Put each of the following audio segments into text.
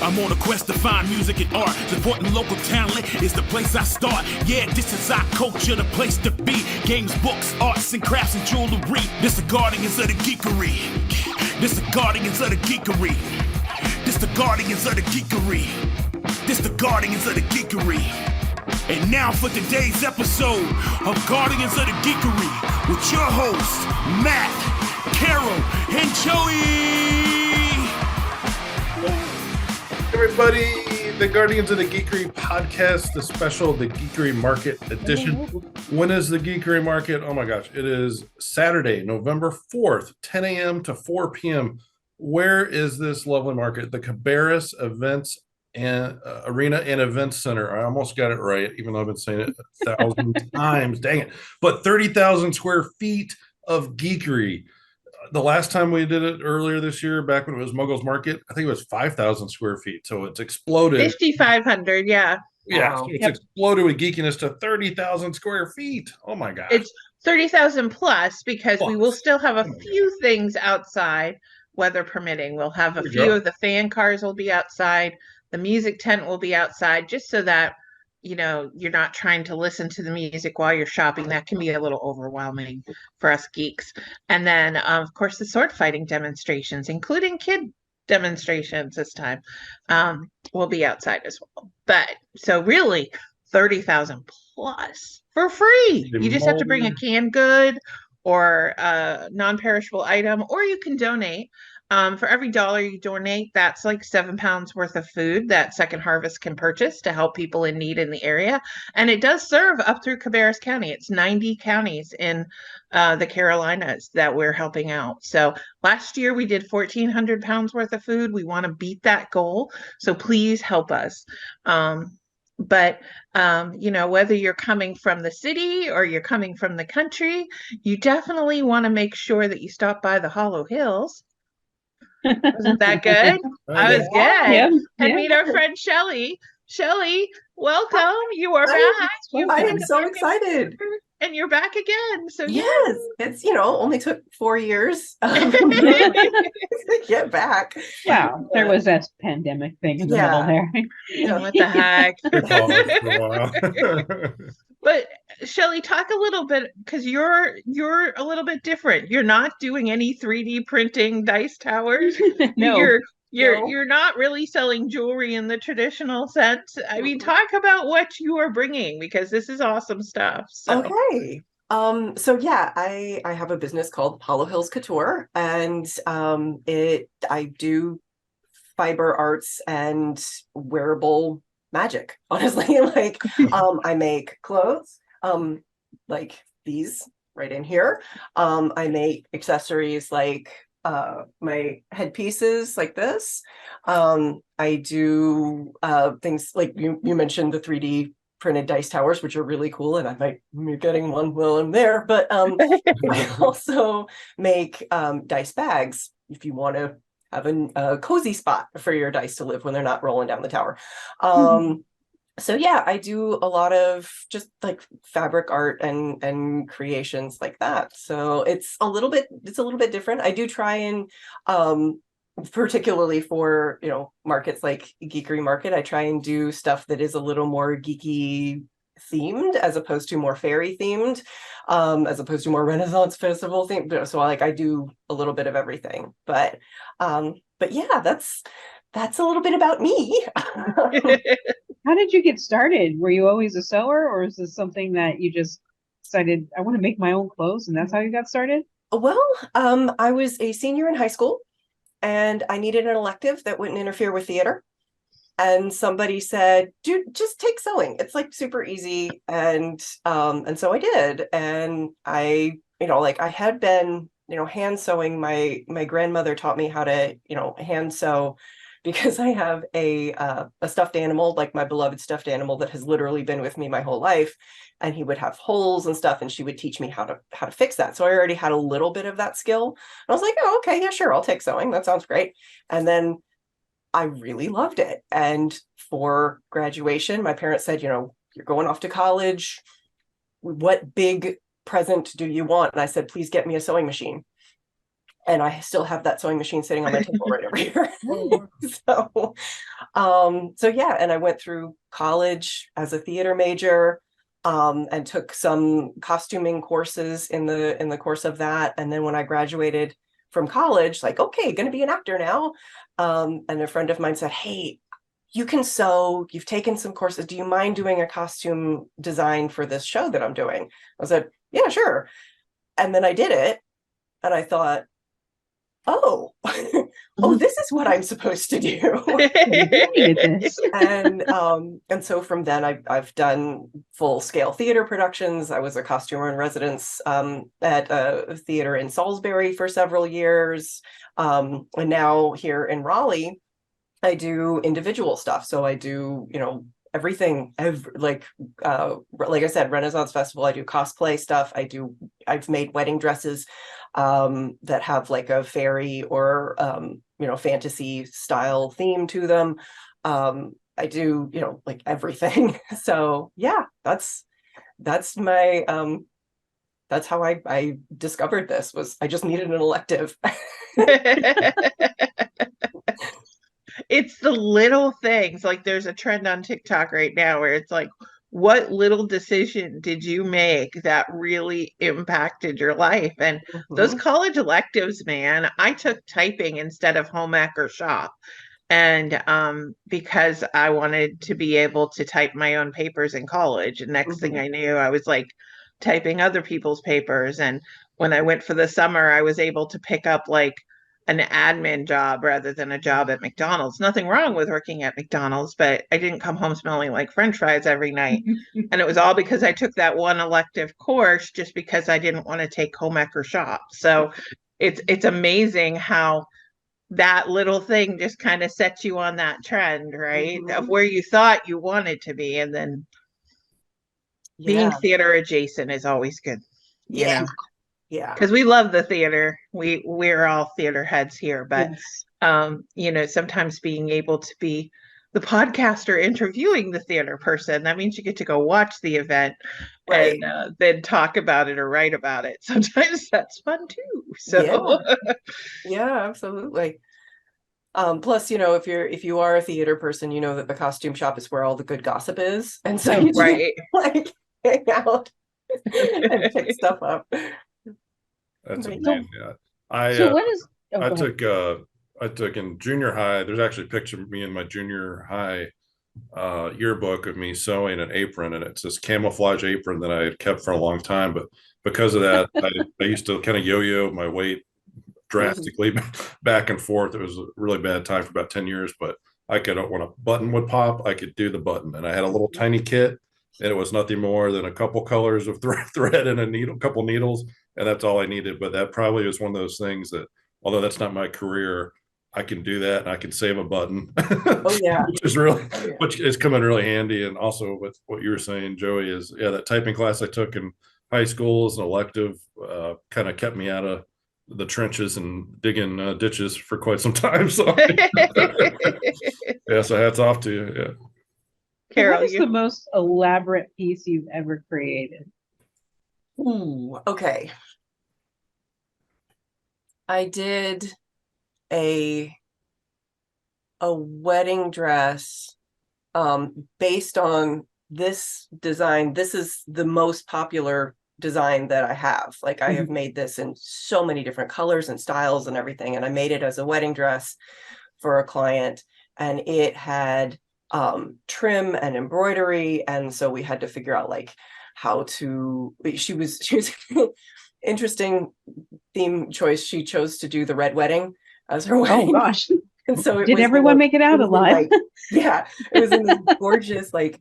I'm on a quest to find music and art. Supporting local talent is the place I start. Yeah, this is our culture, the place to be. Games, books, arts and crafts and jewelry. This the guardians of the geekery. This the guardians of the geekery. This the guardians of the geekery. This the guardians of the geekery. And now for today's episode of Guardians of the Geekery with your hosts, Matt, Carol, and Joey. Everybody, the Guardians of the Geekery podcast, the special, the Geekery Market edition. When is the Geekery Market? Oh my gosh, it is Saturday, November 4th, 10 a.m. to 4 p.m. Where is this lovely market? The Cabarrus Events and Arena and Events Center. I almost got it right, even though I've been saying it 1,000 times. Dang it. But 30,000 square feet of geekery. The last time we did it earlier this year, back when it was Muggles Market, I think it was 5,000 square feet. So it's exploded. 5,500, yeah. Yeah, Wow. it's exploded with geekiness to 30,000 square feet. Oh my gosh. It's 30,000 plus because we will still have a few things outside, weather permitting. We'll have a few of the fan cars will be outside. The music tent will be outside, just so that, you know, you're not trying to listen to the music while you're shopping. That can be a little overwhelming for us geeks. And then, of course, the sword fighting demonstrations, including kid demonstrations this time, will be outside as well. But so really 30,000 plus for free. You just have to bring a canned good or a non-perishable item, or you can donate. For every dollar you donate, that's like 7 pounds worth of food that Second Harvest can purchase to help people in need in the area. And it does serve up through Cabarrus County. It's 90 counties in the Carolinas that we're helping out. So last year we did 1,400 pounds worth of food. We want to beat that goal. So please help us. But, you know, whether you're coming from the city or you're coming from the country, you definitely want to make sure that you stop by the Hollow Hills. Wasn't that good? I was good. Yeah. And meet our friend Shelly. Shelly, welcome. You are back. I am so excited. And you're back again. So yes, it's, you know, only took 4 years to get back. Well, there was that pandemic thing in the middle there. Yeah, what the heck? For a while. But Shelly, talk a little bit, because you're a little bit different. You're not doing any 3D printing dice towers. No. You're not really selling jewelry in the traditional sense. I mean, talk about what you are bringing, because this is awesome stuff. So. Okay. So yeah, I have a business called Hollow Hills Couture, and I do fiber arts and wearable magic, honestly. Like I make clothes like these right in here. I make accessories like my headpieces like this. I do things like you mentioned, the 3D printed dice towers, which are really cool, and I might be getting one while I'm there. But I also make dice bags if you want to have a cozy spot for your dice to live when they're not rolling down the tower. So yeah, I do a lot of just like fabric art and creations like that. So it's a little bit different. I do try and particularly for, you know, markets like Geekery Market, I try and do stuff that is a little more geeky themed as opposed to more fairy themed, as opposed to more Renaissance festival themed. So I do a little bit of everything. But yeah, that's a little bit about me. How did you get started? Were you always a sewer, or is this something that you just decided, I want to make my own clothes, and that's how you got started? Well, I was a senior in high school, and I needed an elective that wouldn't interfere with theater. And somebody said, dude, just take sewing. It's like super easy. And so I did. And I had been, hand sewing. My grandmother taught me how to, hand sew, because I have a stuffed animal, like my beloved stuffed animal that has literally been with me my whole life. And he would have holes and stuff, and she would teach me how to fix that. So I already had a little bit of that skill. And I was like, oh, okay, yeah, sure, I'll take sewing. That sounds great. And then I really loved it. And for graduation, my parents said, you're going off to college. What big present do you want? And I said, please get me a sewing machine. and I still have that sewing machine sitting on my table right over here. Oh, So yeah, and I went through college as a theater major, and took some costuming courses in the course of that. And then when I graduated from college, like, okay, going to be an actor now. And a friend of mine said, hey, you can sew, you've taken some courses, do you mind doing a costume design for this show that I'm doing? I said, yeah, sure. And then I did it, and I thought, oh, oh, this is what I'm supposed to do. And so from then I've done full scale theater productions. I was a costumer in residence at a theater in Salisbury for several years. And now here in Raleigh, I do individual stuff. So I do, everything, like I said, Renaissance Festival, I do cosplay stuff. I've made wedding dresses that have like a fairy or fantasy style theme to them. I do, like everything. So yeah, that's my that's how I discovered this. Was I just needed an elective. It's the little things. Like there's a trend on TikTok right now where it's like, what little decision did you make that really impacted your life? And those college electives, man, I took typing instead of home ec or shop. And because I wanted to be able to type my own papers in college. And next thing I knew, I was like typing other people's papers. And when I went for the summer, I was able to pick up like an admin job rather than a job at McDonald's. Nothing wrong with working at McDonald's, but I didn't come home smelling like French fries every night. And it was all because I took that one elective course just because I didn't want to take home ec or shop. So it's amazing how that little thing just kind of sets you on that trend, right? Of where you thought you wanted to be. And then being theater adjacent is always good. You know? Yeah. Because we love the theater. We're all theater heads here, but sometimes being able to be the podcaster interviewing the theater person, that means you get to go watch the event and then talk about it or write about it. Sometimes that's fun too. So yeah, absolutely. Plus, if you are a theater person, you know that the costume shop is where all the good gossip is. And so you just, like hang out and pick stuff up. That's amazing. I took in junior high. There's actually a picture of me in my junior high yearbook of me sewing an apron, and it's this camouflage apron that I had kept for a long time. But because of that, I used to kind of yo-yo my weight drastically back and forth. It was a really bad time for about 10 years, but I could, when a button would pop, I could do the button. And I had a little tiny kit, and it was nothing more than a couple colors of thread and a couple needles. And that's all I needed. But that probably is one of those things that, although that's not my career, I can do that and I can save a button. Oh yeah. which is coming really handy. And also with what you were saying, Joey, is that typing class I took in high school as an elective kind of kept me out of the trenches and digging ditches for quite some time. So so hats off to you. Yeah. Carol, what is the most elaborate piece you've ever created? Ooh, okay. I did a wedding dress based on this design. This is the most popular design that I have. Like I have made this in so many different colors and styles and everything. And I made it as a wedding dress for a client, and it had trim and embroidery. And so we had to figure out like how to, she was interesting theme choice. She chose to do the red wedding as her wedding. Oh gosh. And so did everyone make it out alive? Yeah, it was in this gorgeous like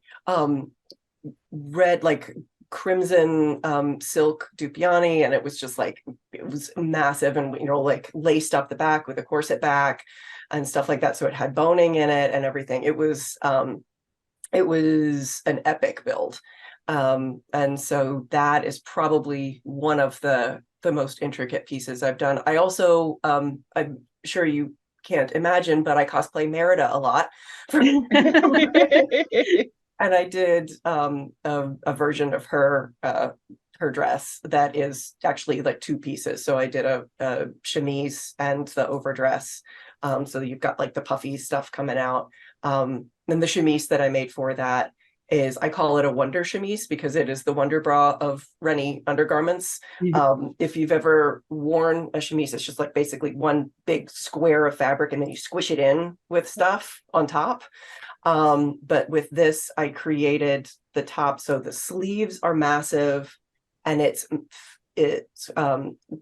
red like crimson silk Dupiani, and it was just like, it was massive, and like laced up the back with a corset back and stuff like that. So it had boning in it and everything. It was an epic build. And so that is probably one of the most intricate pieces I've done. I also, I'm sure you can't imagine, but I cosplay Merida a lot. And I did a version of her her dress that is actually like 2 pieces. So I did a chemise and the overdress. So you've got like the puffy stuff coming out. And the chemise that I made for that is, I call it a wonder chemise because it is the wonder bra of Rennie undergarments. If you've ever worn a chemise, it's just like basically one big square of fabric and then you squish it in with stuff on top. But with this, I created the top. So the sleeves are massive and it's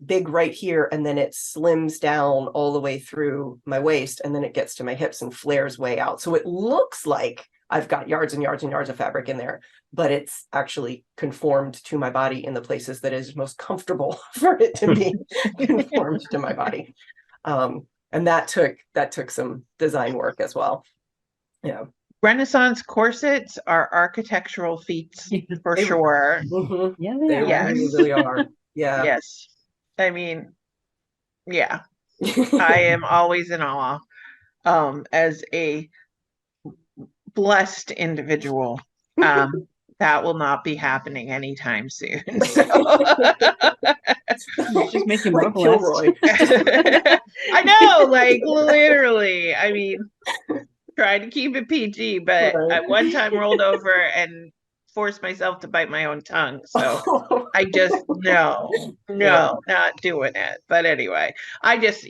big right here. And then it slims down all the way through my waist. And then it gets to my hips and flares way out. So it looks like I've got yards and yards and yards of fabric in there, but it's actually conformed to my body in the places that is most comfortable for it to be conformed to my body. And that took some design work as well. Yeah. Renaissance corsets are architectural feats for sure. Mm-hmm. Yeah, They Yes. really are. Yeah. Yes. I mean, yeah, I am always in awe as a blessed individual. That will not be happening anytime soon. So. just make you more Like blessed. Kilroy. I know, like literally. I mean, tried to keep it PG, but Right. I one time rolled over and forced myself to bite my own tongue. So I just no, not doing it. But anyway, I just,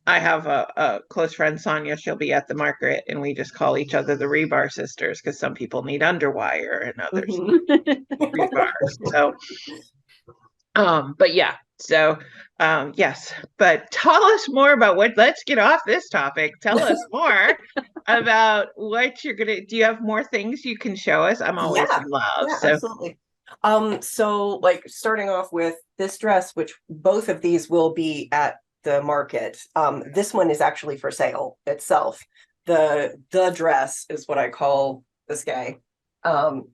I have a close friend, Sonia. She'll be at the market, and we just call each other the rebar sisters because some people need underwire and others need rebar. So, but yeah. So, yes, but tell us more about let's get off this topic. Tell us more about what you're do you have more things you can show us? I'm always in love. Yeah, So. absolutely. So like starting off with this dress, which both of these will be at the market. This one is actually for sale itself. The dress is what I call this guy. And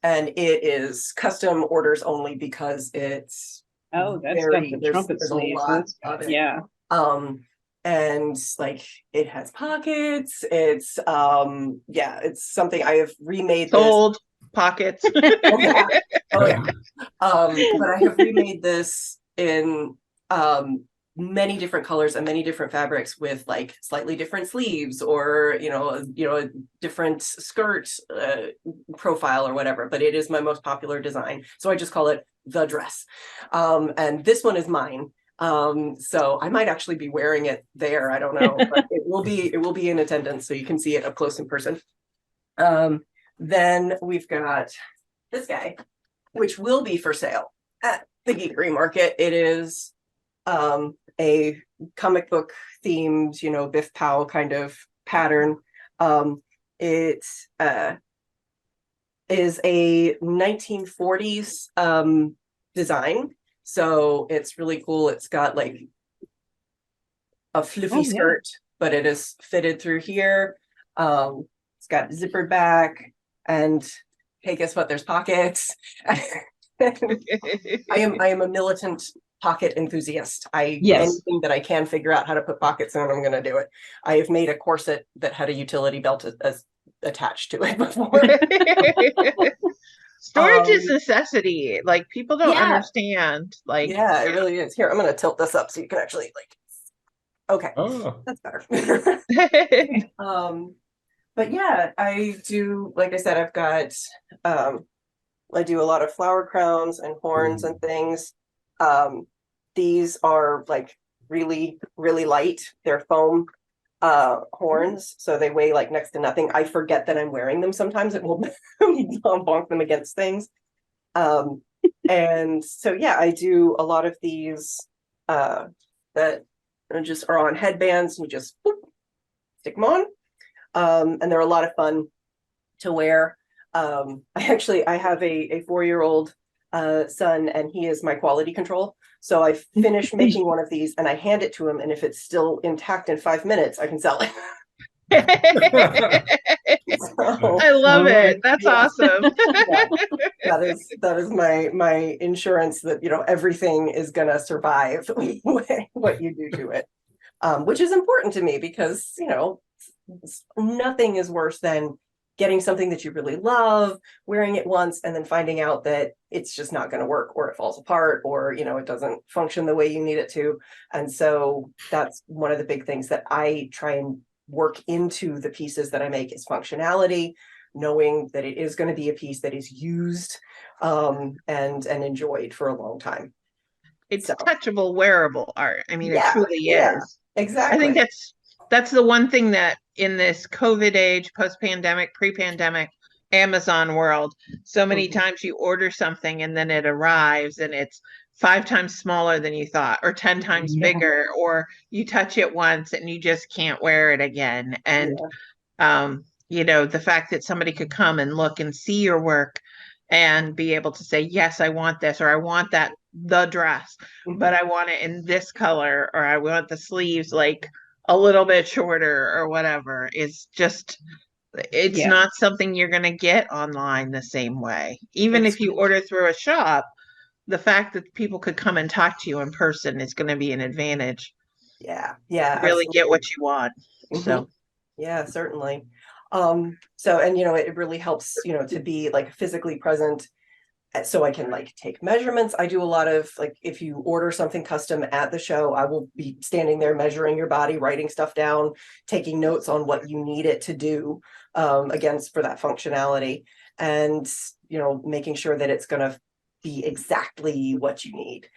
it is custom orders only because it's Oh, that's got the trumpet there's sleeves. a lot of it. Yeah. And like it has pockets. It's it's something I have remade. Sold pockets. Oh yeah. Oh yeah. But I have remade this in many different colors and many different fabrics with like slightly different sleeves or a different skirt profile or whatever, but it is my most popular design, so I just call it the dress. And this one is mine, so I might actually be wearing it there, I don't know, but it will be in attendance so you can see it up close in person. Then we've got this guy, which will be for sale at the Geekery market. It is a comic book themed, Biff Powell kind of pattern. It is a 1940s design, so it's really cool. It's got like a fluffy skirt, but it is fitted through here. It's got zippered back, and hey, guess what? There's pockets. I am a militant pocket enthusiast. Anything that I can figure out how to put pockets in, I'm going to do it. I have made a corset that had a utility belt as attached to it before. Storage is necessity. Like people don't understand. Like it really is. Here, I'm going to tilt this up so you can actually okay. Oh, that's better. But yeah, I do, like I said, I've got I do a lot of flower crowns and horns and things. These are like really, really light. They're foam horns, so they weigh like next to nothing. I forget that I'm wearing them sometimes. It will bonk them against things. And so yeah, I do a lot of these that just are on headbands. You just stick them on, and they're a lot of fun to wear. I have a 4-year-old son, and he is my quality control. So I finished making one of these and I hand it to him, and if it's still intact in 5 minutes, I can sell it. I love it. That's awesome. That is my insurance that everything is gonna survive what you do to it, which is important to me because nothing is worse than getting something that you really love, wearing it once, and then finding out that it's just not going to work, or it falls apart, or, you know, it doesn't function the way you need it to. And so that's one of the big things that I try and work into the pieces that I make is functionality, knowing that it is going to be a piece that is used and enjoyed for a long time. It's So, touchable, wearable art. I mean, it yeah, truly yeah, is. exactly. I think that's the one thing that in this COVID age, post-pandemic, pre-pandemic Amazon world, so many times you order something and then it arrives and it's 5 times smaller than you thought, or 10 times bigger, or you touch it once and you just can't wear it again. And you know, the fact that somebody could come and look and see your work and be able to say, yes, I want this, or I want the dress, but I want it in this color, or I want the sleeves like a little bit shorter or whatever, is just, it's not something you're going to get online the same way. Even if you order through a shop, the fact that people could come and talk to you in person is going to be an advantage. Yeah, really get what you want. So yeah, certainly. So, and you know, it really helps, you know, to be like physically present, so I can like take measurements. I do a lot of like, if you order something custom at the show, I will be standing there measuring your body, writing stuff down, taking notes on what you need it to do, against for that functionality, and, you know, making sure that it's going to be exactly what you need.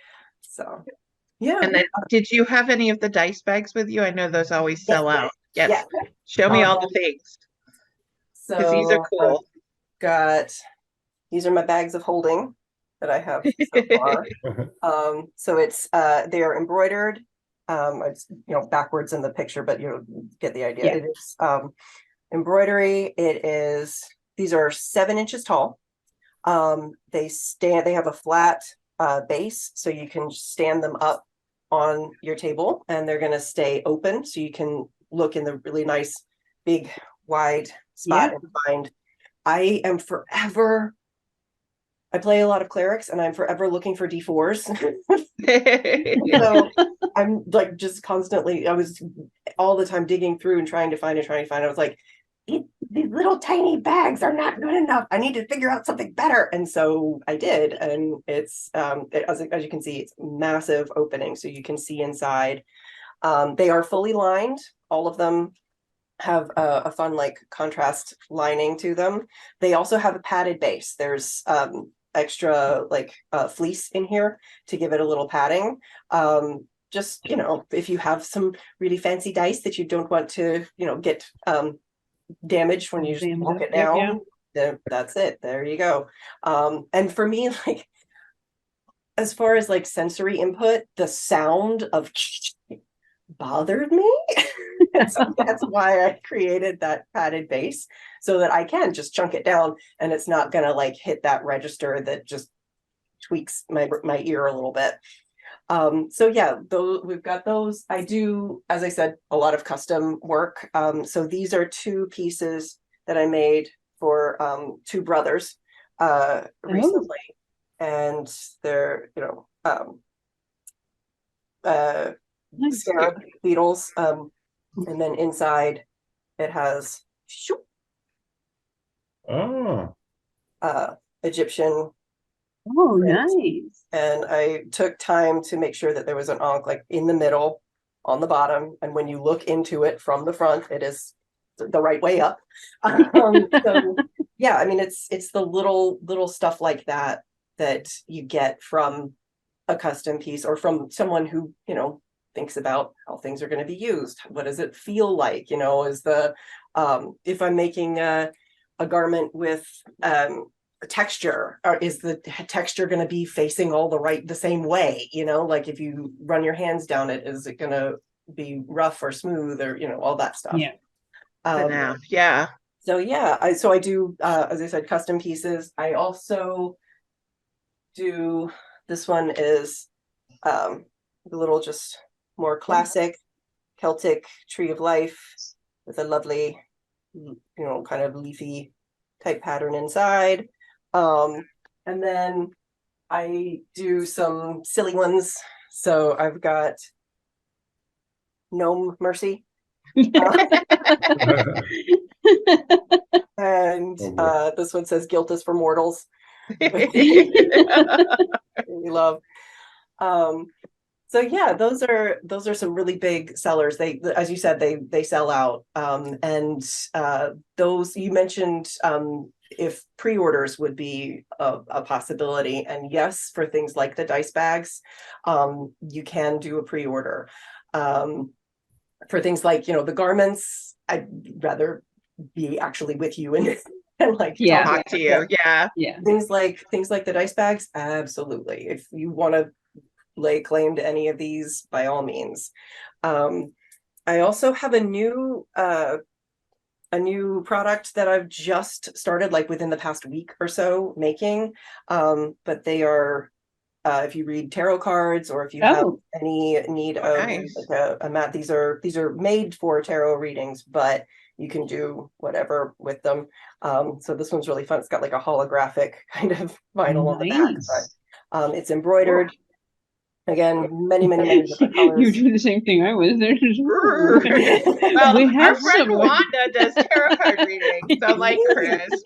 So, yeah. And then, did you have any of the dice bags with you? I know those always sell out. Yes. Yeah. Show me all the things. Because these are cool. These are my bags of holding that I have so far. So it's they are embroidered. It's, you know, backwards in the picture, but you get the idea. It is embroidery. These are 7 inches tall. They have a flat base, so you can stand them up on your table, and they're going to stay open, so you can look in the really nice big wide spot and find. I play a lot of clerics, and I'm forever looking for D4s. So I'm like just constantly, I was all the time digging through and trying to find. I was like, these little tiny bags are not good enough. I need to figure out something better. And so I did. And it's, as you can see, it's massive opening. So you can see inside. They are fully lined. All of them have a fun like contrast lining to them. They also have a padded base. There's extra like fleece in here to give it a little padding. Just, you know, if you have some really fancy dice that you don't want to, you know, get damaged when you just walk it down, then that's it. There you go. And for me, like, as far as like sensory input, the sound of bothered me. So that's why I created that padded base, so that I can just chunk it down and it's not gonna like hit that register that just tweaks my ear a little bit. So yeah, we've got those. I do, as I said, a lot of custom work. So these are 2 pieces that I made for 2 brothers recently, and they're, you know, scarab beetles. And then inside it has Egyptian. Oh, nice. And I took time to make sure that there was an ankh like in the middle on the bottom, and when you look into it from the front, it is the right way up. So yeah, I mean, it's the little stuff like that you get from a custom piece, or from someone who, you know, thinks about how things are going to be used. What does it feel like? You know, is the if I'm making a garment with texture, or is the texture going to be facing all the same way? You know, like if you run your hands down it, is it going to be rough or smooth, or, you know, all that stuff. So yeah, I do, as I said, custom pieces. I also do, this one is a little just more classic Celtic tree of life with a lovely, you know, kind of leafy type pattern inside. And then I do some silly ones. So I've got Gnome Mercy. Oh, boy. this one says guilt is for mortals. We love. So yeah, those are some really big sellers. They, as you said, they sell out. And those you mentioned, if pre-orders would be a possibility, and yes, for things like the dice bags, you can do a pre-order. For things like, the garments, I'd rather be actually with you and like Talk to you. Yeah. Things like the dice bags, absolutely. If you want to lay claim to any of these, by all means. I also have a new product that I've just started, like within the past week or so, making. But they are, if you read tarot cards, or if you have any need of like a mat, these are made for tarot readings, but you can do whatever with them. So this one's really fun. It's got like a holographic kind of vinyl on the back, but it's embroidered. Again, many different colors. You do the same thing I was. Well, we have our friend Wanda does tarot card readings, so like Christmas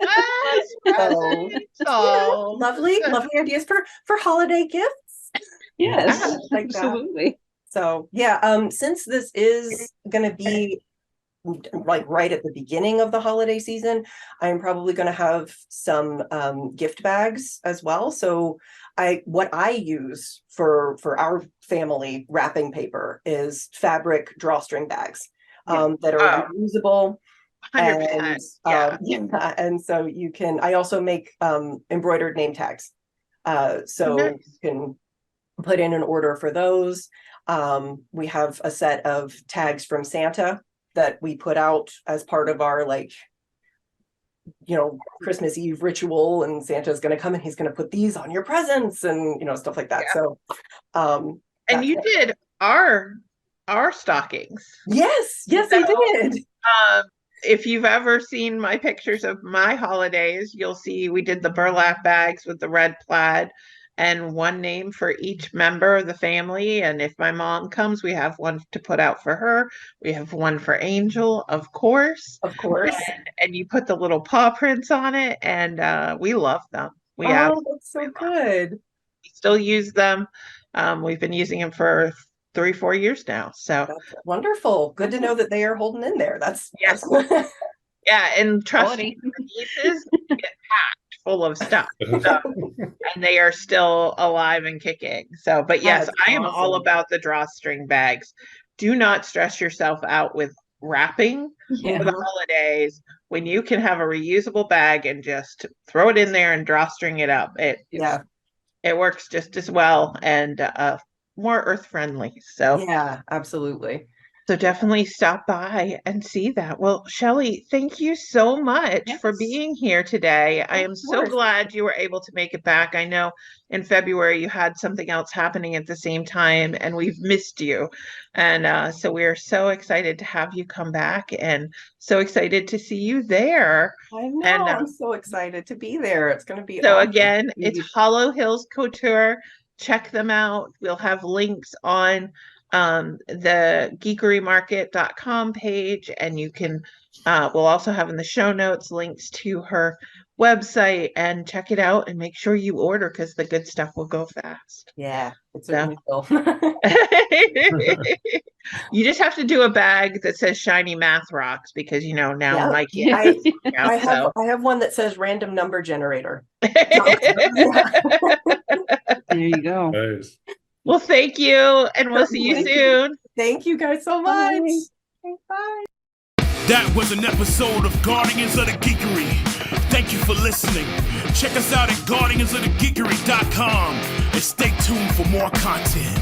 presents. Oh, lovely ideas for holiday gifts. Yes, like absolutely. So yeah, since this is going to be like right at the beginning of the holiday season, I'm probably going to have some gift bags as well. So what I use for our family wrapping paper is fabric drawstring bags that are reusable. 100%. And so you can, I also make embroidered name tags. So you can put in an order for those. We have a set of tags from Santa that we put out as part of our Christmas Eve ritual, and Santa's going to come and he's going to put these on your presents and stuff like that. So and you did our stockings. Yes I did. If you've ever seen my pictures of my holidays, you'll see we did the burlap bags with the red plaid and one name for each member of the family. And if my mom comes, we have one to put out for her. We have one for Angel, of course. And you put the little paw prints on it, and we love them. That's so good. We still use them. We've been using them for 3-4 years now. So that's wonderful. Good to know that they are holding in there. That's yeah, and trust me, the nieces get packed full of stuff. So, and they are still alive and kicking. So, but yes, I am all about the drawstring bags. Do not stress yourself out with wrapping for the holidays when you can have a reusable bag and just throw it in there and drawstring it up. It works just as well and more earth friendly. So yeah, absolutely. So definitely stop by and see that. Well, Shelley, thank you so much for being here today. I am so glad you were able to make it back. I know in February you had something else happening at the same time, and we've missed you. And so we're so excited to have you come back and so excited to see you there. I know, and I'm so excited to be there. It's going to be so awesome. Again, it's Hollow Hills Couture. Check them out. We'll have links on the geekerymarket.com page, and you can we'll also have in the show notes links to her website, and check it out and make sure you order because the good stuff will go fast. Yeah, it certainly will. You just have to do a bag that says shiny math rocks because now Nike. I have one that says random number generator. There you go. Nice. Well, thank you, and we'll see you soon. Thank you guys so much. Bye. That was an episode of Guardians of the Geekery. Thank you for listening. Check us out at guardiansofthegeekery.com and stay tuned for more content.